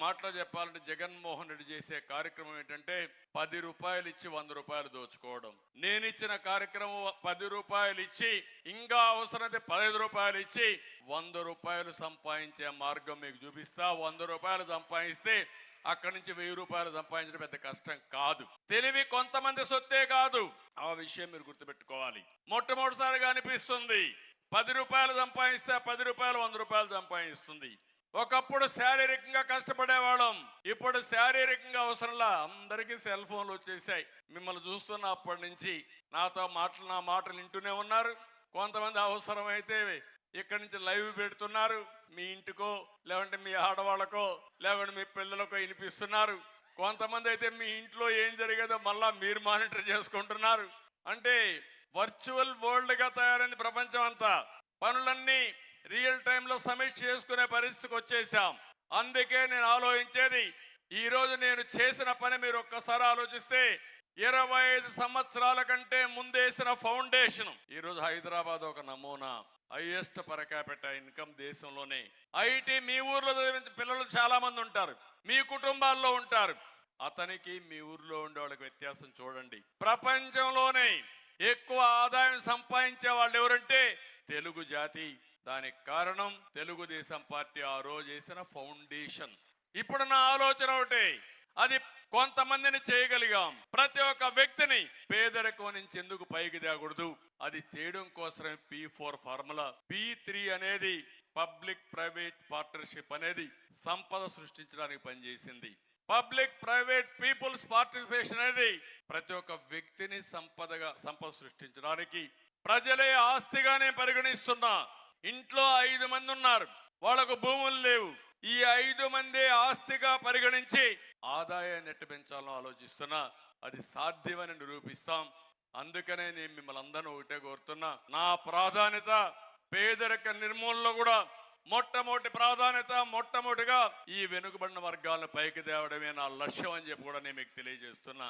మాటలో చెప్పాలంటే జగన్మోహన్ రెడ్డి చేసే కార్యక్రమం ఏంటంటే 10 రూపాయలు ఇచ్చి 100 రూపాయలు దోచుకోవడం. నేను ఇచ్చిన కార్యక్రమం 10 రూపాయలు ఇచ్చి ఇంకా అవసరమైతే 15 రూపాయలు ఇచ్చి 100 రూపాయలు సంపాదించే మార్గం మీకు చూపిస్తా. 100 రూపాయలు సంపాదిస్తే అక్కడి నుంచి 1000 రూపాయలు సంపాదించడం పెద్ద కష్టం కాదు. తెలివి కొంతమంది సొత్తే కాదు, ఆ విషయం మీరు గుర్తుపెట్టుకోవాలి. మొట్టమొదటిసారిగా అనిపిస్తుంది 10 రూపాయలు సంపాదిస్తే 10 రూపాయలు 100 రూపాయలు సంపాదిస్తుంది. ఒకప్పుడు శారీరకంగా కష్టపడేవాళ్ళం, ఇప్పుడు శారీరకంగా అవసరంలా. అందరికీ సెల్ ఫోన్లు వచ్చేసాయి. మిమ్మల్ని చూస్తున్న అప్పటి నుంచి నా మాటలు వింటూనే ఉన్నారు. కొంతమంది అవసరమైతే ఇక్కడి నుంచి లైవ్ పెడుతున్నారు. మీ ఇంటికో లేదంటే మీ ఆడవాళ్ళకో లేదంటే మీ పిల్లలకో వినిపిస్తున్నారు. కొంతమంది అయితే మీ ఇంట్లో ఏం జరిగేదో మళ్ళా మీరు మానిటర్ చేసుకుంటున్నారు. అంటే వర్చువల్ వరల్డ్ గా తయారైంది ప్రపంచం అంతా. పనులన్నీ రియల్ టైంలో సమీక్ష చేసుకునే పరిస్థితికి వచ్చేసాం. అందుకే నేను ఆలోచించేది, ఈ రోజు నేను చేసిన పని మీరు ఒక్కసారి ఆలోచిస్తే 25 సంవత్సరాల కంటే ముందేసిన ఫౌండేషన్ ఈరోజు హైదరాబాద్ ఒక నమూనా. హైయెస్ట్ పర్ క్యాపిటల్ ఇన్కమ్ దేశంలోనే. ఐటీ మీ ఊర్లో పిల్లలు చాలా మంది ఉంటారు, మీ కుటుంబాల్లో ఉంటారు. అతనికి మీ ఊర్లో ఉండే వాళ్ళకి వ్యత్యాసం చూడండి. ప్రపంచంలోనే ఎక్కువ ఆదాయం సంపాదించే వాళ్ళు ఎవరంటే తెలుగు జాతి. దానికి కారణం తెలుగుదేశం పార్టీ ఆ రోజు చేసిన ఫౌండేషన్. ఇప్పుడు నా ఆలోచన ఒకటే, అది కొంతమందిని చేయగలిగాం. ప్రతి ఒక్క వ్యక్తిని పేదరికం నుంచి ఎందుకు పైకి తేకూడదు, అది చేయడం కోసమే P4 ఫార్ములా. P3 అనేది పబ్లిక్ ప్రైవేట్ పార్ట్నర్షిప్ అనేది సంపద సృష్టించడానికి పనిచేసింది. పబ్లిక్ ప్రైవేట్ పీపుల్స్ పార్టిసిపేషన్ అనేది ప్రతి ఒక్క వ్యక్తిని సంపద సృష్టించడానికి ప్రజలే ఆస్తిగానే పరిగణిస్తున్నా. ఇంట్లో 5 మంది ఉన్నారు, వాళ్ళకు భూములు లేవు. ఈ 5 మంది ఆస్తిగా పరిగణించి ఆదాయాన్ని ఎట్టు పెంచాలో ఆలోచిస్తున్నా. అది సాధ్యమని నిరూపిస్తాం. అందుకనే నేను మిమ్మల్ని అందరినీ ఒకటే కోరుతున్నా, నా ప్రాధాన్యత పేదరిక నిర్మూలనలో కూడా మొట్టమొదటిగా ఈ వెనుకబడిన వర్గాలను పైకి తేవడమే నా లక్ష్యం అని చెప్పి కూడా నేను మీకు తెలియజేస్తున్నా.